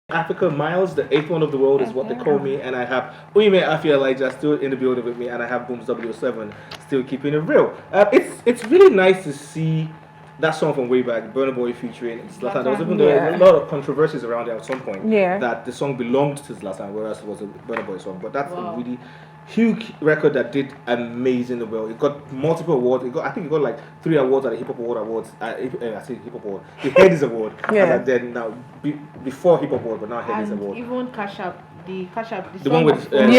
Africa Miles, the eighth one of the world is what they call me, and I have Uime Afia Elijah still in the building with me, and I have Booms W7 still keeping it real. It's really nice to see that song from way back, Burna Boy featuring Zlatan. There was even there was a lot of controversies around it at some point that the song belonged to Zlatan, whereas it was a Burna Boy song. But that's a really huge record that did amazing well. It got multiple awards. I think it got like 3 awards at the Hip Hop Award Awards. I say Hip Hop Award, the Headies Award. And then now before Hip Hop Award, but now Headies Award. Even Cash Up, the one with like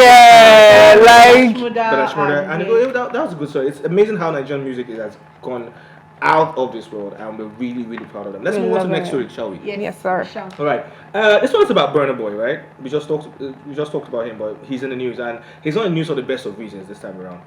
that was a good story. It's amazing how Nigerian music has gone out of this world, and we're really, really proud of them. Let's move on to the next story, shall we? Yes, sir. All right. This one is about Burna Boy, right? We just talked about him, but he's in the news, and he's not in the news for the best of reasons this time around.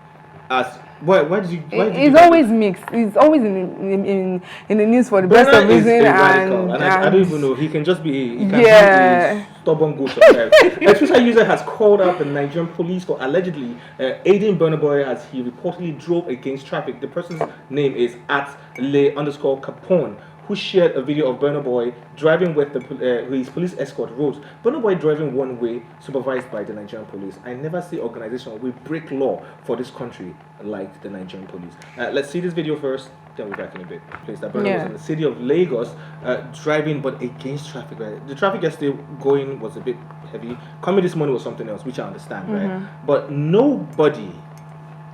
It's always mixed. It's always in the news for the best of reasons, and I don't even know. He can just be a stubborn goose. A Twitter user has called out the Nigerian police for allegedly aiding Burna Boy as he reportedly drove against traffic. The person's name is @le_Capone, who shared a video of Burna Boy driving with his police escort roads. Burna Boy driving one way, supervised by the Nigerian police. I never see organization we break law for this country like the Nigerian police. Let's see this video first, then we'll be back in a bit. Please, that Burna was in the city of Lagos, driving but against traffic. Right? The traffic yesterday going was a bit heavy. Coming this morning was something else, which I understand, right? But nobody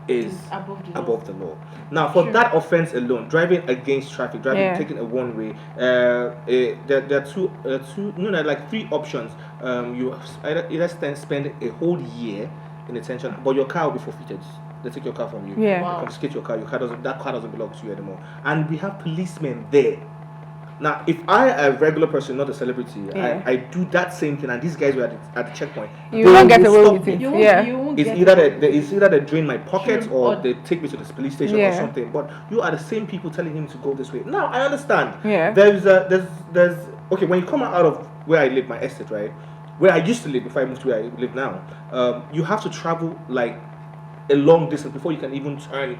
is above the law. Now, for that offense alone, driving against traffic, taking a one-way, there are two, like 3 options. You either spend a whole year in detention, but your car will be forfeited. They take your car from you. They confiscate your car. That car doesn't belong to you anymore. And we have policemen there. Now, if I, a regular person, not a celebrity, I do that same thing, and these guys were at the checkpoint, you won't get away with it. It's either they drain my pockets or they take me to this police station or something. But you are the same people telling him to go this way. Now, I understand. There's okay, when you come out of where I live, my estate, right, where I used to live before I moved to where I live now, you have to travel like a long distance before you can even turn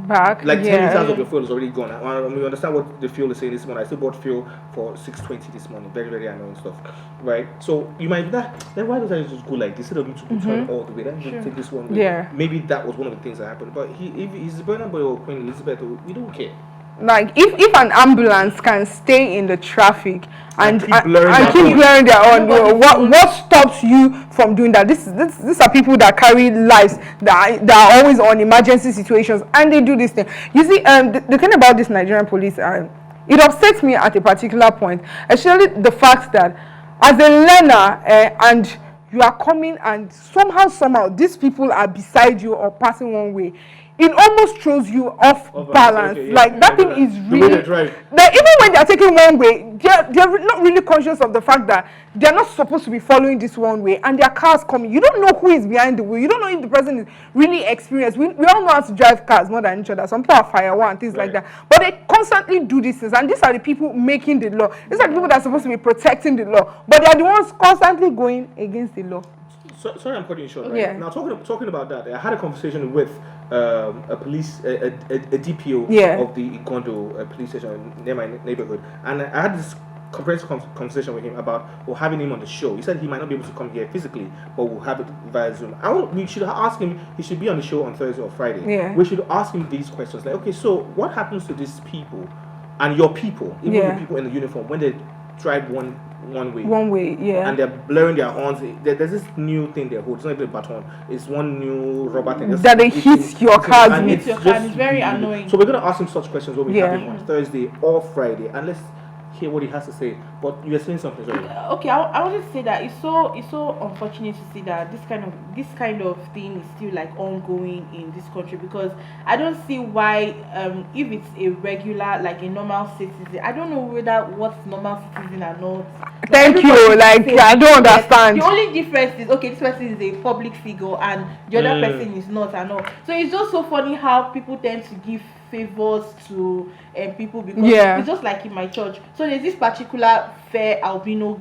back. Like 10 liters of your fuel is already gone. We understand what the fuel is saying this morning. I still bought fuel for 6.20 this morning. Very, very annoying stuff, right? So you might be that. Then why don't I just go like this instead of me to turn all the way? Then just take this one way. Maybe that was one of the things that happened. But if he's Burna Boy or Queen Elizabeth, we don't care. Like if an ambulance can stay in the traffic and keep blaring their horn, what stops you from doing that? These are people that carry lives that are always on emergency situations, and they do this thing. You see, the thing about this Nigerian police, it upsets me at a particular point, especially the fact that as a learner and you are coming and somehow these people are beside you or passing one way. It almost throws you off balance. That thing is really. Even when they're taking one way, they're not really conscious of the fact that they're not supposed to be following this one way, and their cars coming. You don't know who is behind the wheel. You don't know if the person is really experienced. We all know how to drive cars more than each other. Some people are fireworks and things like that. But they constantly do these things, and these are the people making the law. These are the people that are supposed to be protecting the law, but they're the ones constantly going against the law. Sorry, I'm cutting you short. Right? Now, talking about that, I had a conversation with a DPO of the Igondo police station near my neighborhood, and I had this comprehensive conversation with him about having him on the show. He said he might not be able to come here physically, but we'll have it via Zoom. We should ask him. He should be on the show on Thursday or Friday. We should ask him these questions, like, okay, so what happens to these people and your people, even the people in the uniform, when they drive one way, and they're blurring their horns. There's this new thing they hold. It's not even a baton. It's one new rubber thing that they hit your car. It's very annoying. So we're gonna ask him such questions when we have him on Thursday or Friday, and let's hear what he has to say. But you were saying something, sorry. Okay, I wanted to say that it's so unfortunate to see that this kind of thing is still like ongoing in this country, because I don't see why if it's a regular, like a normal citizen, I don't know whether what's normal citizen or not. Thank you. Like, I don't understand. The only difference is, okay, this person is a public figure and the other person is not, and all. So it's just so funny how people tend to give favors to people, because it's just like in my church. So there's this particular fair albino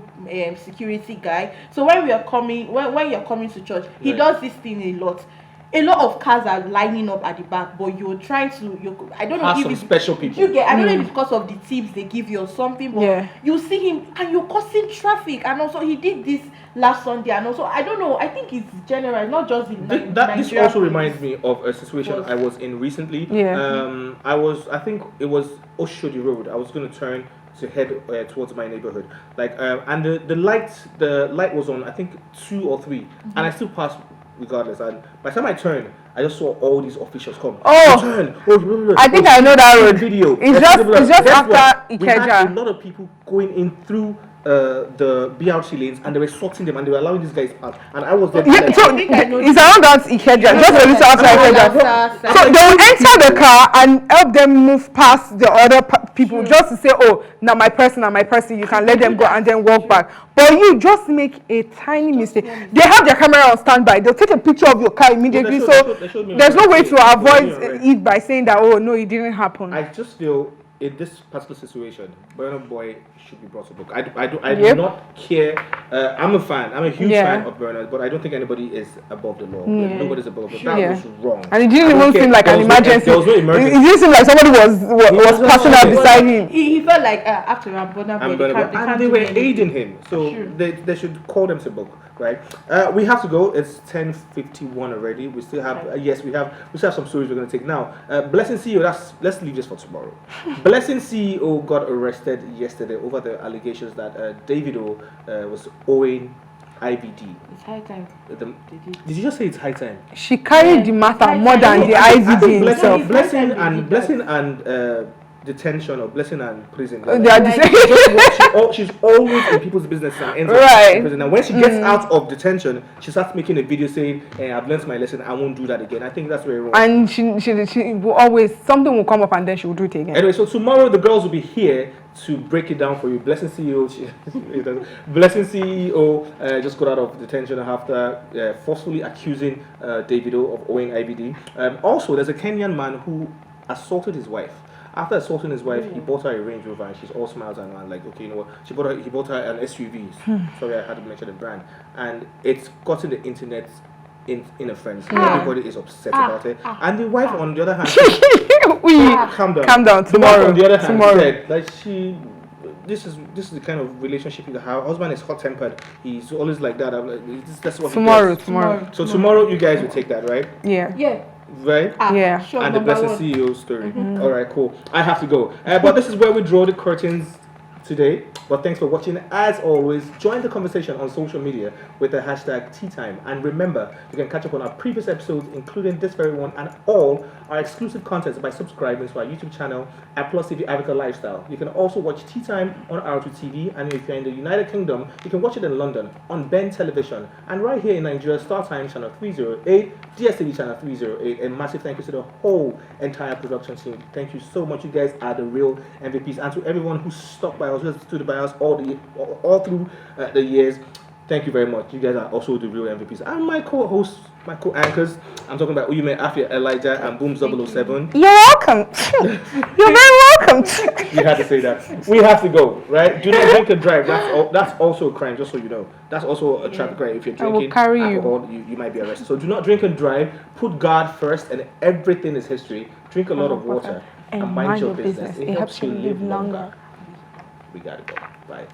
security guy. So when you're coming to church, he does this thing a lot. a lot of cars are lining up at the back, but you're trying to. I don't know Have if some it's special people. You get. I don't know if it's because of the tips they give you or something, but Yeah. you see him and you're causing traffic. And also, he did this last Sunday, and also I don't know. I think it's general, not just in This also reminds me of a situation I was in recently. Yeah. I think it was Oshodi Road. I was going to turn to head towards my neighborhood, and the light was on, I think 2 or 3, and I still passed regardless. And by the time I turned, I just saw all these officials come. Oh, turn. I think I know that road. Video. It's just Guess what? after We had Ikeja. a lot of people going in through the BRT lanes, and they were sorting them, and they were allowing these guys pass. And I was there. Yeah, so I think I know it's around that Ikeja, just a little outside Ikeja. So they will enter the car and help them move past the other people, just to say, oh, now my person, you can let them go and then walk back. But you just make a tiny mistake. They have their camera on standby. They'll take a picture of your car immediately. They So showed me there's no way to already. avoid it by saying that, oh, no, it didn't happen. I just feel in this particular situation, Burna Boy should be brought to book. I do Yep. not care. I'm a fan. I'm a huge Yeah. fan of Burna, but I don't think anybody is above the law. Yeah. Nobody's above the law. That Yeah. was wrong. And it I didn't don't even care. seem like There an was no- emergency. there was no It emergency. didn't seem like somebody was passing out beside him. He felt like after Burna And Boy, and they were aiding him, so they should call them to book, right? We have to go. It's 10:51 already. We still have we still have some stories we're going to take now. Blessing CEO. Let's leave this for tomorrow. Blessing CEO got arrested yesterday over the allegations that Davido was owing IVD. It's high time. Did you just say it's high time? She carried the matter High more than time. the I IVD think himself. Blessing and detention or blessing and prison. They are the same. She's always in people's business and ends up Right. in prison. And when she gets out of detention, she starts making a video saying, "I've learned my lesson. I won't do that again." I think that's very wrong. And she will always, something will come up and then she will do it again. Anyway, so tomorrow the girls will be here to break it down for you. Blessing CEO, Blessing CEO just got out of detention after forcefully accusing Davido of owing IBD. Also, there's a Kenyan man who assaulted his wife. After assaulting his wife, he bought her a Range Rover, and she's all smiles and like, okay, you know what? He bought her an SUV. Sorry, I had to mention the brand, and it's gotten the internet in a frenzy. Everybody is upset about it, and the wife, on the other hand, calm down. Calm down. The Tomorrow. wife, on the other hand, Tomorrow. said like this is the kind of relationship that her husband is hot-tempered. He's always like that. I'm like, that's what Tomorrow. he does. So tomorrow you guys will take that, right? Yeah. Yeah. Right? Yeah. Sure, And the number Blessing one. CEO story. All right, cool. I have to go. But this is where we draw the curtains today. But thanks for watching. As always, join the conversation on social media with the hashtag #TeaTime. And remember, you can catch up on our previous episodes, including this very one, and all our exclusive contents by subscribing to our YouTube channel at PlusTvAfrica Lifestyle. You can also watch Tea Time on R2TV, and if you're in the United Kingdom, you can watch it in London on Ben Television, and right here in Nigeria, StarTime channel 308, DSTV channel 308. A massive thank you to the whole entire production team. Thank you so much. You guys are the real MVPs, and to everyone who stuck by us, who stood by us all through the years. Thank you very much. You guys are also the real MVPs. And my co-hosts, my co-anchors, I'm talking about Uyume Afia Elijah and Boom 007. You're welcome. You're very welcome. You had to say that. We have to go, right? Do not drink and drive. That's also a crime, just so you know. That's also a traffic crime. If you're I will drinking carry you. alcohol, you might be arrested. So do not drink and drive. Put God first, and everything is history. Drink a lot of water and mind your business. It helps you live longer. We gotta go. Bye.